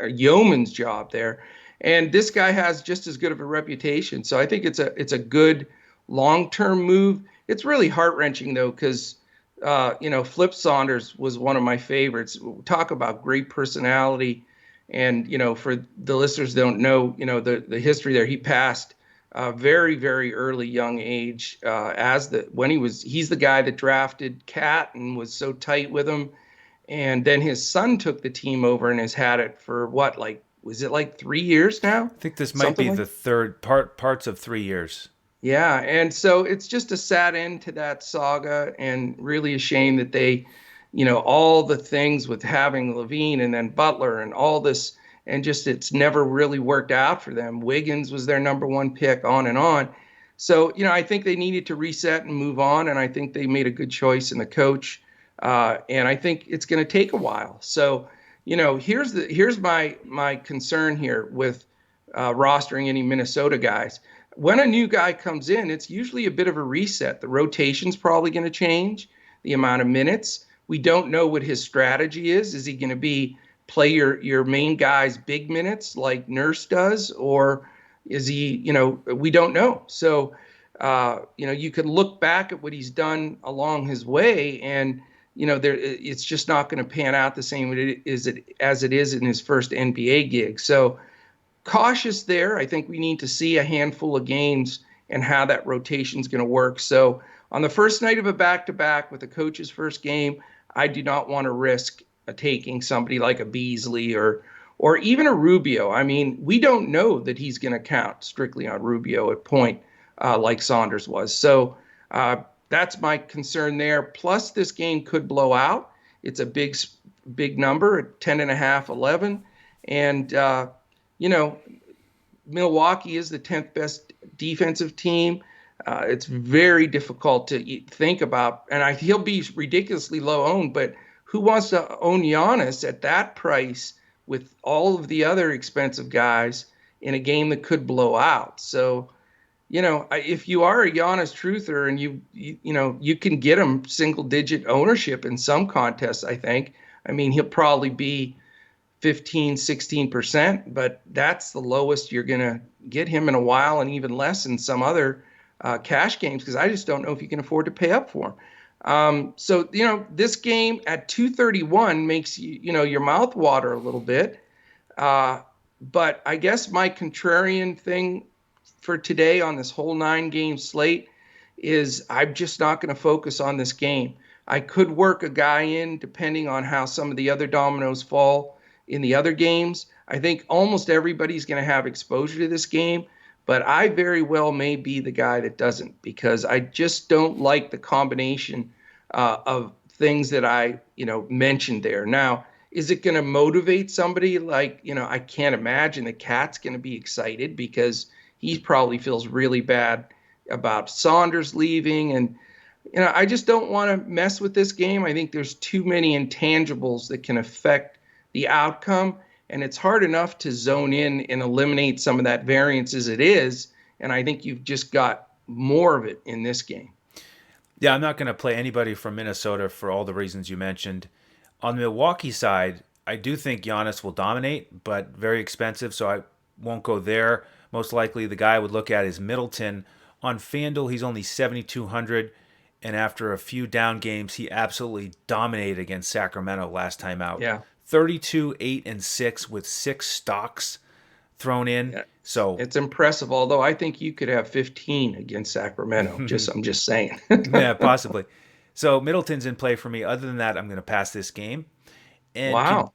a yeoman's job there. And this guy has just as good of a reputation. So I think it's a good long-term move. It's really heart-wrenching, though, because, Flip Saunders was one of my favorites. Talk about great personality. And, for the listeners that don't know, the history there, he passed very, very early young age he's the guy that drafted Cat and was so tight with him. And then his son took the team over and has had it for was it 3 years now? I think this might be the third parts of 3 years. Yeah. And so it's just a sad end to that saga, and really a shame that they, all the things with having Levine and then Butler and all this, and just it's never really worked out for them. Wiggins was their number one pick, on and on. So, I think they needed to reset and move on, and I think they made a good choice in the coach. And I think it's going to take a while. So, here's my concern here with rostering any Minnesota guys. When a new guy comes in, it's usually a bit of a reset. The rotation's probably going to change, the amount of minutes. We don't know what his strategy is. Is he going to play your main guys big minutes like Nurse does, or is he, we don't know. So, you could look back at what he's done along his way, and it's just not going to pan out the same as it is in his first NBA gig. So cautious there. I think we need to see a handful of games and how that rotation is going to work. So on the first night of a back-to-back with the coach's first game, I do not want to risk taking somebody like a Beasley or or even a Rubio. I mean, we don't know that he's going to count strictly on Rubio at point like Saunders was. So that's my concern there. Plus, this game could blow out. It's a big number at 10.5, 11. And, Milwaukee is the 10th best defensive team. It's very difficult to think about. And he'll be ridiculously low owned, but who wants to own Giannis at that price with all of the other expensive guys in a game that could blow out? So, if you are a Giannis truther and you can get him single digit ownership in some contests, I think. I mean, he'll probably be 15, 16%, but that's the lowest you're going to get him in a while, and even less in some other cash games, because I just don't know if you can afford to pay up for him. So, this game at 231 makes your mouth water a little bit. But I guess my contrarian thing for today on this whole 9-game slate is I'm just not going to focus on this game. I could work a guy in depending on how some of the other dominoes fall in the other games. I think almost everybody's going to have exposure to this game, but I very well may be the guy that doesn't, because I just don't like the combination of things that I mentioned there. Now, is it going to motivate somebody? I can't imagine the Cat's going to be excited, because he probably feels really bad about Saunders leaving. And, I just don't want to mess with this game. I think there's too many intangibles that can affect the outcome. And it's hard enough to zone in and eliminate some of that variance as it is. And I think you've just got more of it in this game. Yeah, I'm not going to play anybody from Minnesota for all the reasons you mentioned. On the Milwaukee side, I do think Giannis will dominate, but very expensive, so I won't go there. Most likely the guy I would look at is Middleton. On FanDuel, he's only 7,200, and after a few down games, he absolutely dominated against Sacramento last time out. Yeah. 32, 8, and 6 with 6 stocks thrown in. Yeah. So it's impressive, although I think you could have 15 against Sacramento. I'm just saying. Yeah, possibly. So Middleton's in play for me. Other than that, I'm going to pass this game. And wow.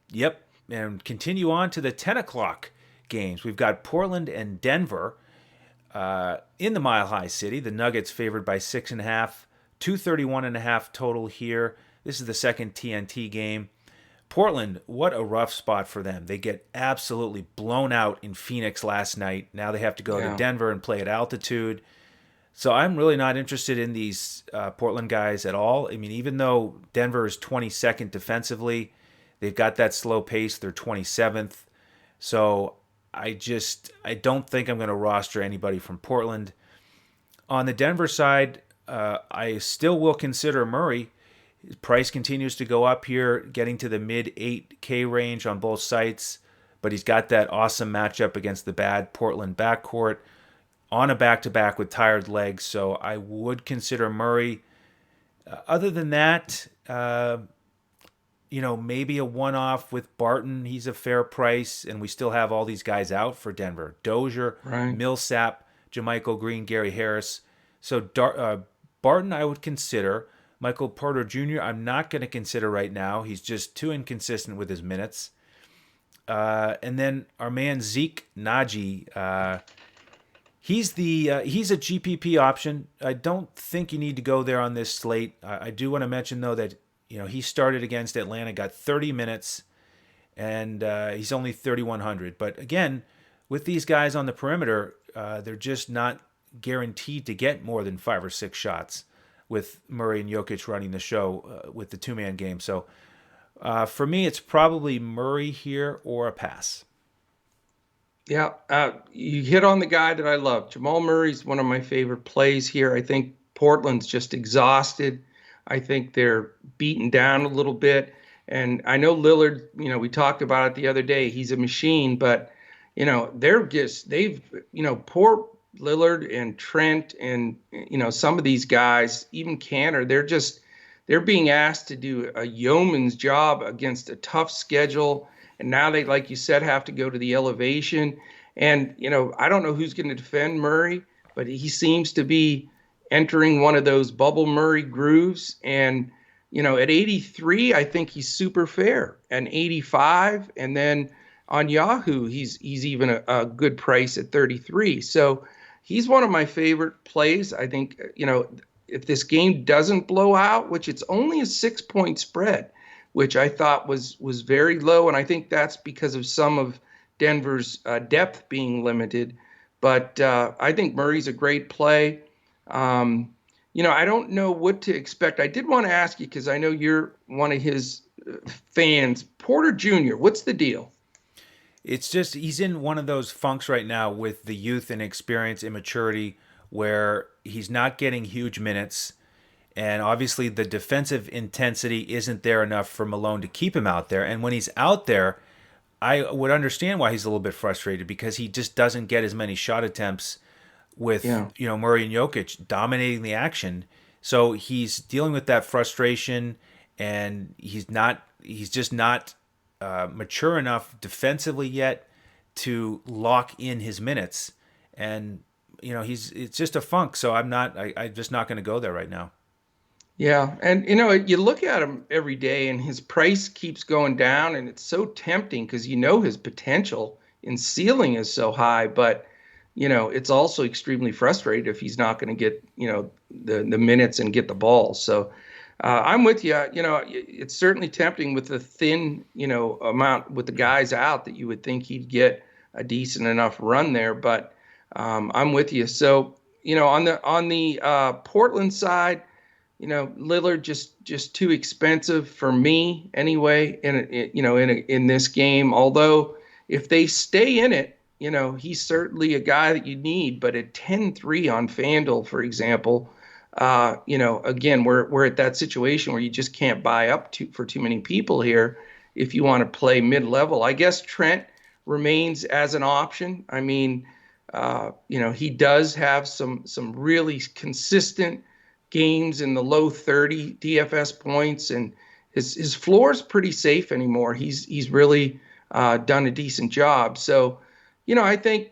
And continue on to the 10 o'clock games. We've got Portland and Denver in the Mile High City. The Nuggets favored by 6.5, 231.5 total here. This is the second TNT game. Portland, what a rough spot for them. They get absolutely blown out in Phoenix last night. Now they have to go to Denver and play at altitude. So I'm really not interested in these Portland guys at all. I mean, even though Denver is 22nd defensively, they've got that slow pace. They're 27th. So I don't think I'm going to roster anybody from Portland. On the Denver side, I still will consider Murray. His price continues to go up here, getting to the mid 8K range on both sites. But he's got that awesome matchup against the bad Portland backcourt on a back-to-back with tired legs. So I would consider Murray. Other than that, maybe a one-off with Barton. He's a fair price, and we still have all these guys out for Denver. Dozier, Millsap, JaMychal Green, Gary Harris. So Barton I would consider. Michael Porter Jr., I'm not going to consider right now. He's just too inconsistent with his minutes. And then our man Zeke Naji, he's a GPP option. I don't think you need to go there on this slate. I do want to mention, though, that he started against Atlanta, got 30 minutes, and he's only 3,100. But again, with these guys on the perimeter, they're just not guaranteed to get more than 5 or 6 shots with Murray and Jokic running the show with the two-man game. So for me, it's probably Murray here or a pass. Yeah, you hit on the guy that I love. Jamal Murray's one of my favorite plays here. I think Portland's just exhausted. I think they're beaten down a little bit. And I know Lillard, we talked about it the other day. He's a machine, but, poor Lillard and Trent and, some of these guys, even Cantor, they're being asked to do a yeoman's job against a tough schedule. And now they, like you said, have to go to the elevation. And, I don't know who's going to defend Murray, but he seems to be entering one of those bubble Murray grooves. And, at 83, I think he's super fair. And 85, and then On Yahoo, he's even a good price at 33. So he's one of my favorite plays. I think, if this game doesn't blow out, which it's only a 6-point spread, which I thought was very low, and I think that's because of some of Denver's depth being limited. But I think Murray's a great play. I don't know what to expect. I did want to ask you because I know you're one of his fans. Porter Jr., what's the deal? It's just he's in one of those funks right now with the youth and experience, immaturity, where he's not getting huge minutes. And obviously, the defensive intensity isn't there enough for Malone to keep him out there. And when he's out there, I would understand why he's a little bit frustrated because he just doesn't get as many shot attempts with Yeah. Murray and Jokic dominating the action. So he's dealing with that frustration, and he's just not mature enough defensively yet to lock in his minutes. And it's just a funk. So I'm just not going to go there right now. Yeah, and you look at him every day, and his price keeps going down, and it's so tempting because his potential in ceiling is so high, but it's also extremely frustrating if he's not going to get the minutes and get the ball. So I'm with you. It's certainly tempting with the thin amount with the guys out that you would think he'd get a decent enough run there, but I'm with you. So on the Portland side. Lillard just too expensive for me anyway. In this game, although if they stay in it, he's certainly a guy that you need. But at 10-3 on FanDuel, for example, again, we're at that situation where you just can't buy up for too many people here if you want to play mid-level. I guess Trent remains as an option. I mean, he does have some really consistent games in the low 30 DFS points, and his floor is pretty safe anymore. He's really done a decent job. So, I think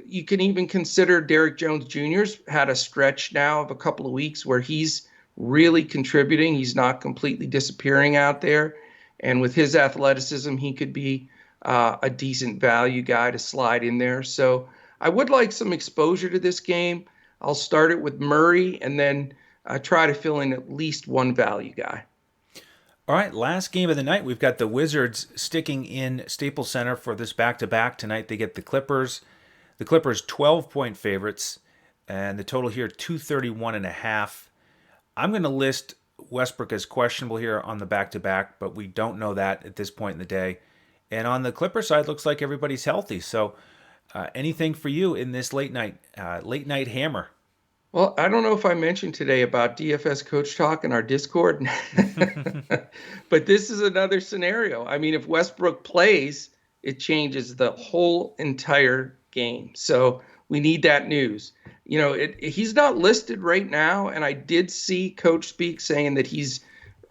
you can even consider Derrick Jones Jr.'s had a stretch now of a couple of weeks where he's really contributing. He's not completely disappearing out there, and with his athleticism, he could be a decent value guy to slide in there. So I would like some exposure to this game. I'll start it with Murray, and then try to fill in at least one value guy. All right, last game of the night. We've got the Wizards sticking in Staples Center for this back-to-back. Tonight they get the Clippers. The Clippers 12-point favorites, and the total here 231.5. I'm going to list Westbrook as questionable here on the back-to-back, but we don't know that at this point in the day. And on the Clipper side, looks like everybody's healthy. So anything for you in this late night hammer? Well, I don't know if I mentioned today about DFS Coach Talk in our Discord, but this is another scenario. I mean, if Westbrook plays, it changes the whole entire game. So we need that news. He's not listed right now, and I did see Coach speak saying that he's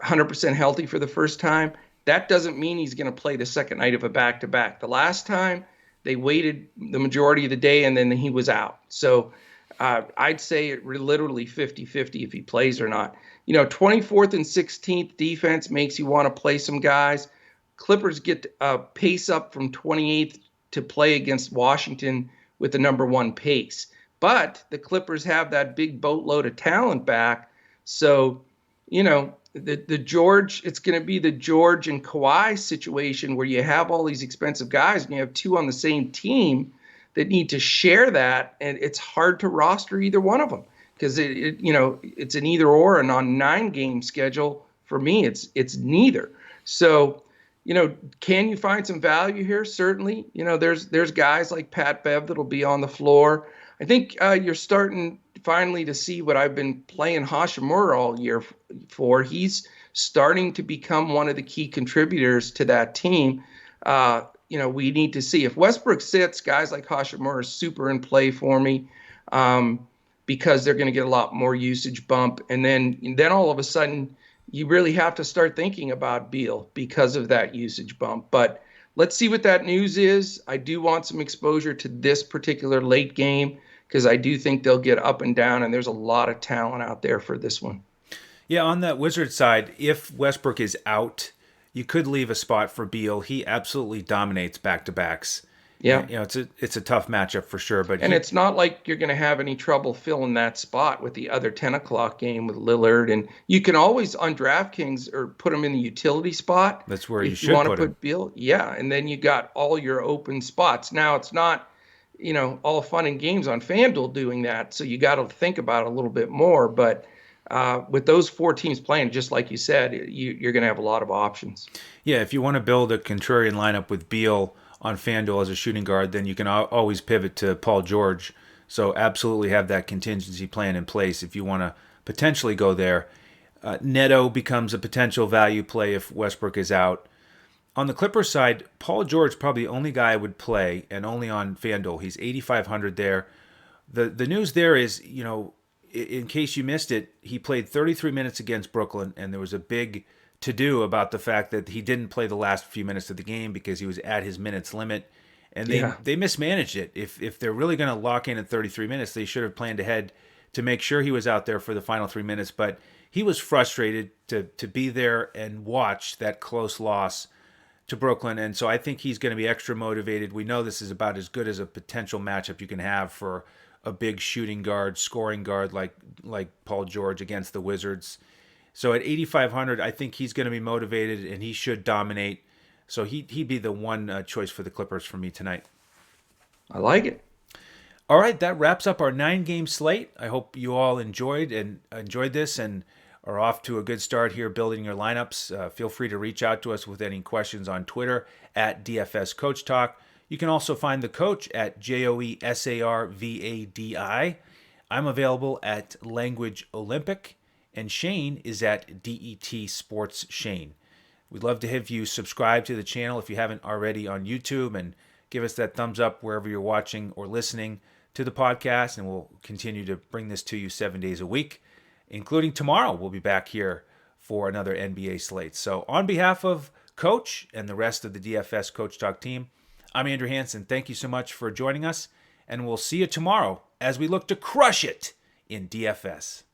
100% healthy for the first time. That doesn't mean he's going to play the second night of a back-to-back. The last time, they waited the majority of the day, and then he was out. So I'd say it literally 50-50 if he plays or not. 24th and 16th defense makes you want to play some guys. Clippers get a pace up from 28th to play against Washington with the number one pace. But the Clippers have that big boatload of talent back. So, the George, it's going to be the George and Kawhi situation where you have all these expensive guys and you have two on the same team that need to share that, and it's hard to roster either one of them because it's an either or, and on 9-game schedule for me it's neither. So can you find some value here? Certainly. There's guys like Pat Bev that'll be on the floor. I think you're starting finally to see what I've been playing Hashimura all year for. He's starting to become one of the key contributors to that team. We need to see if Westbrook sits, guys like Hashimura are super in play for me because they're going to get a lot more usage bump. And then all of a sudden, you really have to start thinking about Beal because of that usage bump. But let's see what that news is. I do want some exposure to this particular late game because I do think they'll get up and down, and there's a lot of talent out there for this one. Yeah, on that Wizards side, if Westbrook is out, you could leave a spot for Beal. He absolutely dominates back-to-backs. Yeah. It's a tough matchup for sure. But And it's not like you're going to have any trouble filling that spot with the other 10 o'clock game with Lillard. And you can always on DraftKings or put him in the utility spot that's where you if you should want to put him. put Beal. Yeah. And then you got all your open spots. Now, it's not, all fun and games on FanDuel doing that. So you got to think about it a little bit more. But with those 4 teams playing, just like you said, you're going to have a lot of options. Yeah, if you want to build a contrarian lineup with Beal on FanDuel as a shooting guard, then you can always pivot to Paul George. So absolutely have that contingency plan in place if you want to potentially go there. Neto becomes a potential value play if Westbrook is out. On the Clippers side, Paul George probably the only guy I would play, and only on FanDuel. He's 8,500 there. The news there is, in case you missed it, he played 33 minutes against Brooklyn, and there was a big to-do about the fact that he didn't play the last few minutes of the game because he was at his minutes limit, and they mismanaged it. If they're really going to lock in at 33 minutes, they should have planned ahead to make sure he was out there for the final 3 minutes, but he was frustrated to be there and watch that close loss to Brooklyn, and so I think he's going to be extra motivated. We know this is about as good as a potential matchup you can have for a big shooting guard, scoring guard like Paul George against the Wizards. So at 8,500, I think he's going to be motivated and he should dominate. So he'd be the one choice for the Clippers for me tonight. I like it. All right, that wraps up our 9-game slate. I hope you all enjoyed this and are off to a good start here building your lineups. Feel free to reach out to us with any questions on Twitter at DFS Coach Talk. You can also find the coach at JoeSarvadi. I'm available at Language Olympic, and Shane is at DET Sports Shane. We'd love to have you subscribe to the channel if you haven't already on YouTube, and give us that thumbs up wherever you're watching or listening to the podcast, and we'll continue to bring this to you 7 days a week, including tomorrow. We'll be back here for another NBA slate. So on behalf of Coach and the rest of the DFS Coach Talk team, I'm Andrew Hansen. Thank you so much for joining us, and we'll see you tomorrow as we look to crush it in DFS.